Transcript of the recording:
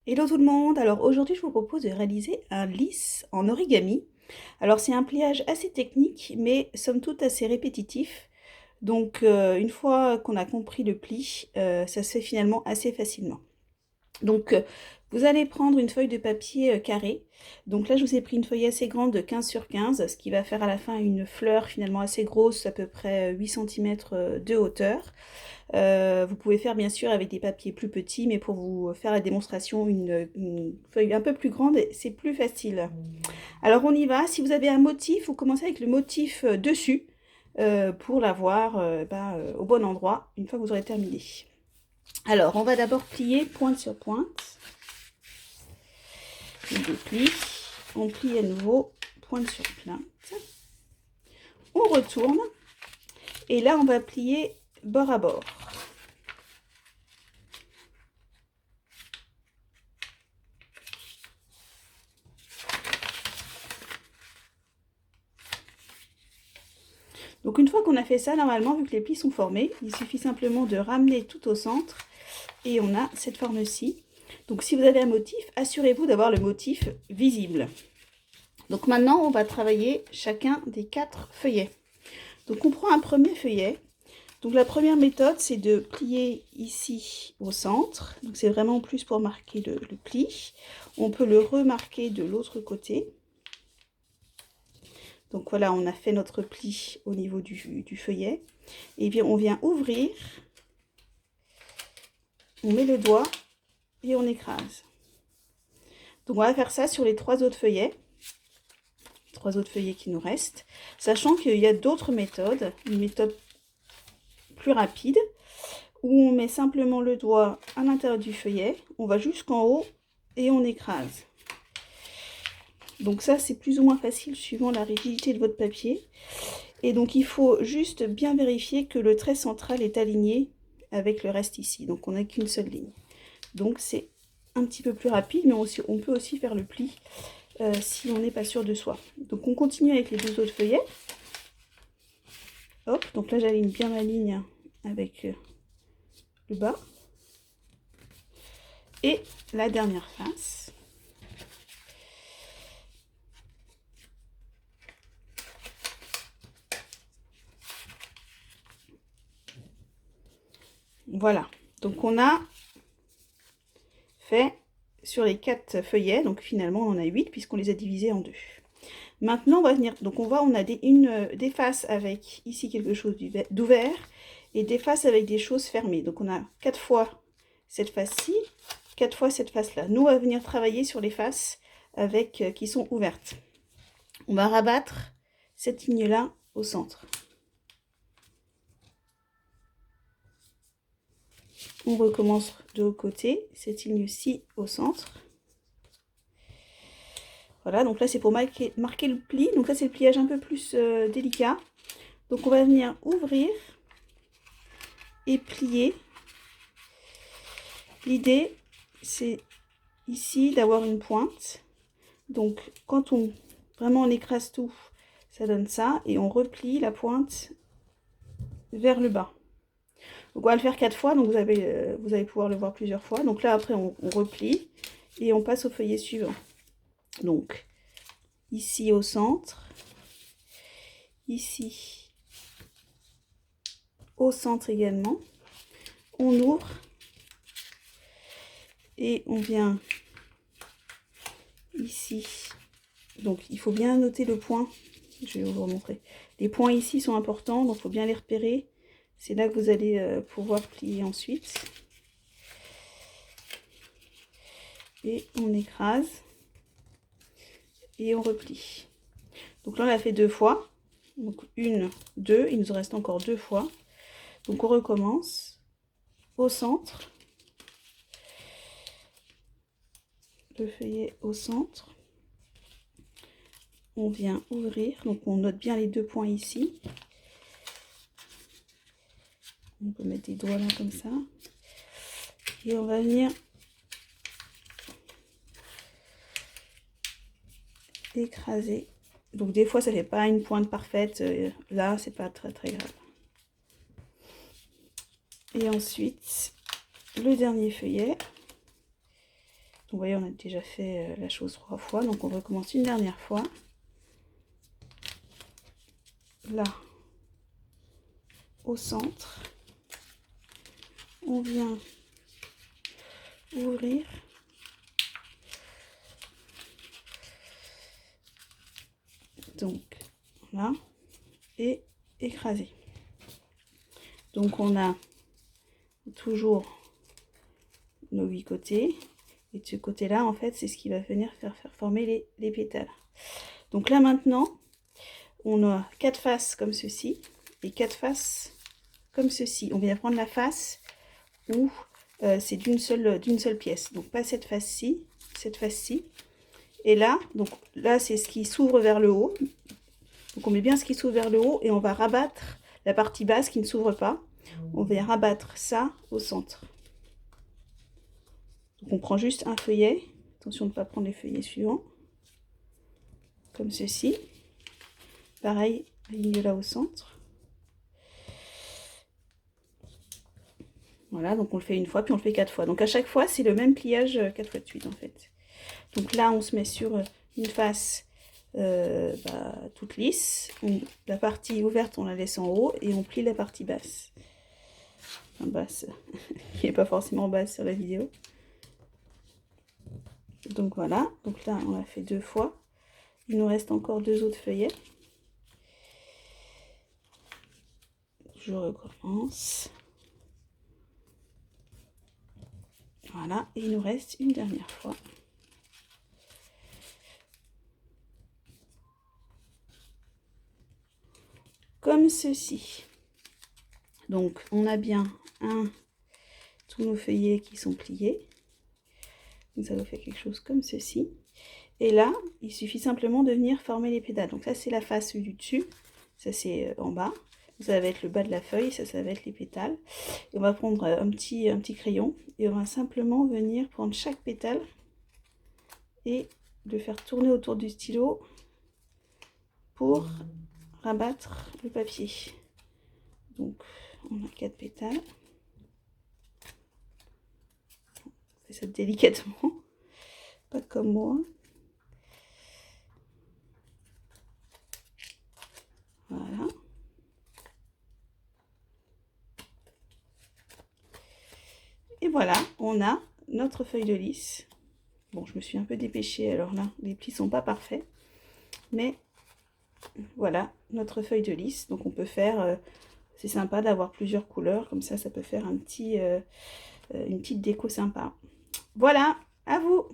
Hello tout le monde, alors aujourd'hui je vous propose de réaliser un lisse en origami. Alors c'est un pliage assez technique mais somme toute assez répétitif. Donc une fois qu'on a compris le pli, ça se fait finalement assez facilement. Donc vous allez prendre une feuille de papier carré. Donc là je vous ai pris une feuille assez grande de 15 sur 15, ce qui va faire à la fin une fleur finalement assez grosse, à peu près 8 cm de hauteur. Vous pouvez faire bien sûr avec des papiers plus petits, mais pour vous faire la démonstration, une feuille un peu plus grande, c'est plus facile. Alors on y va, si vous avez un motif, vous commencez avec le motif dessus, pour l'avoir au bon endroit, une fois que vous aurez terminé. Alors on va d'abord plier pointe sur pointe, on déplie, on plie à nouveau pointe sur pointe, on retourne, et là on va plier bord à bord. Donc une fois qu'on a fait ça, normalement, vu que les plis sont formés, il suffit simplement de ramener tout au centre et on a cette forme-ci. Donc si vous avez un motif, assurez-vous d'avoir le motif visible. Donc maintenant, on va travailler chacun des 4 feuillets. Donc on prend un premier feuillet. Donc la première méthode, c'est de plier ici au centre. Donc c'est vraiment plus pour marquer le pli. On peut le remarquer de l'autre côté. Donc voilà, on a fait notre pli au niveau du feuillet. Et bien on vient ouvrir, on met le doigt et on écrase. Donc on va faire ça sur les 3 autres feuillets. 3 autres feuillets qui nous restent. Sachant qu'il y a d'autres méthodes, une méthode plus rapide, où on met simplement le doigt à l'intérieur du feuillet, on va jusqu'en haut et on écrase. Donc ça c'est plus ou moins facile suivant la rigidité de votre papier. Et donc il faut juste bien vérifier que le trait central est aligné avec le reste ici. Donc on n'a qu'une seule ligne. Donc c'est un petit peu plus rapide, mais on peut aussi faire le pli si on n'est pas sûr de soi. Donc on continue avec les 2 autres feuillets. Hop, donc là j'aligne bien ma ligne avec le bas. Et la dernière face. Voilà, donc on a fait sur les 4 feuillets, donc finalement on en a 8 puisqu'on les a divisés en 2. Maintenant on va venir, donc on a des faces avec ici quelque chose d'ouvert et des faces avec des choses fermées. Donc on a 4 fois cette face-ci, 4 fois cette face-là. Nous on va venir travailler sur les faces avec qui sont ouvertes. On va rabattre cette ligne-là au centre. On recommence de l'autre côté, cette ligne-ci au centre. Voilà, donc là c'est pour marquer le pli. Donc là c'est le pliage un peu plus délicat. Donc on va venir ouvrir et plier. L'idée c'est ici d'avoir une pointe. Donc quand on écrase tout, ça donne ça. Et on replie la pointe vers le bas. Donc on va le faire 4 fois, donc vous allez pouvoir le voir plusieurs fois. Donc là après on replie et on passe au feuillet suivant. Donc ici au centre, ici au centre également. On ouvre et on vient ici. Donc il faut bien noter le point. Je vais vous remontrer. Les points ici sont importants, donc il faut bien les repérer. C'est là que vous allez pouvoir plier ensuite. Et on écrase. Et on replie. Donc là on l'a fait 2 fois. Donc 1, 2, il nous reste encore 2 fois. Donc on recommence au centre. Le feuillet au centre. On vient ouvrir, donc on note bien les 2 points ici. On peut mettre des doigts là comme ça. Et on va venir écraser. Donc des fois ça fait pas une pointe parfaite, là c'est pas très grave. Et ensuite le dernier feuillet. Vous voyez, on a déjà fait la chose 3 fois, donc on recommence une dernière fois. Là, au centre, on vient ouvrir. Donc, là, et écraser. Donc, on a toujours nos 8 côtés. Et de ce côté-là, en fait, c'est ce qui va venir faire former les pétales. Donc là, maintenant, on a 4 faces comme ceci et 4 faces comme ceci. On vient prendre la face où c'est d'une seule pièce. Donc pas cette face-ci, cette face-ci. Et là, donc là, c'est ce qui s'ouvre vers le haut. Donc on met bien ce qui s'ouvre vers le haut et on va rabattre la partie basse qui ne s'ouvre pas. On vient rabattre ça au centre. Donc on prend juste un feuillet. Attention de ne pas prendre les feuillets suivants. Comme ceci. Pareil, ligne là au centre. Voilà, donc on le fait une fois, puis on le fait 4 fois. Donc à chaque fois, c'est le même pliage 4 fois de suite en fait. Donc là, on se met sur une face toute lisse. La partie ouverte, on la laisse en haut et on plie la partie basse. Enfin, basse, qui n'est pas forcément basse sur la vidéo. Donc voilà, donc là, on l'a fait 2 fois. Il nous reste encore 2 autres feuillets. Je recommence. Voilà, et il nous reste une dernière fois. Comme ceci. Donc, on a bien tous nos feuillets qui sont pliés. Donc, ça nous fait quelque chose comme ceci. Et là, il suffit simplement de venir former les pétales. Donc, ça, c'est la face du dessus. Ça, c'est en bas. Ça va être le bas de la feuille. Ça va être les pétales. Et on va prendre un petit crayon. Et on va simplement venir prendre chaque pétale et le faire tourner autour du stylo pour rabattre le papier. Donc, on a 4 pétales. On fait ça délicatement, pas comme moi. Voilà. Et voilà, on a notre feuille de lys. Bon, je me suis un peu dépêchée, alors là, les plis sont pas parfaits. Mais voilà, notre feuille de lys. Donc on peut faire, c'est sympa d'avoir plusieurs couleurs, comme ça peut faire une petite déco sympa. Voilà, à vous!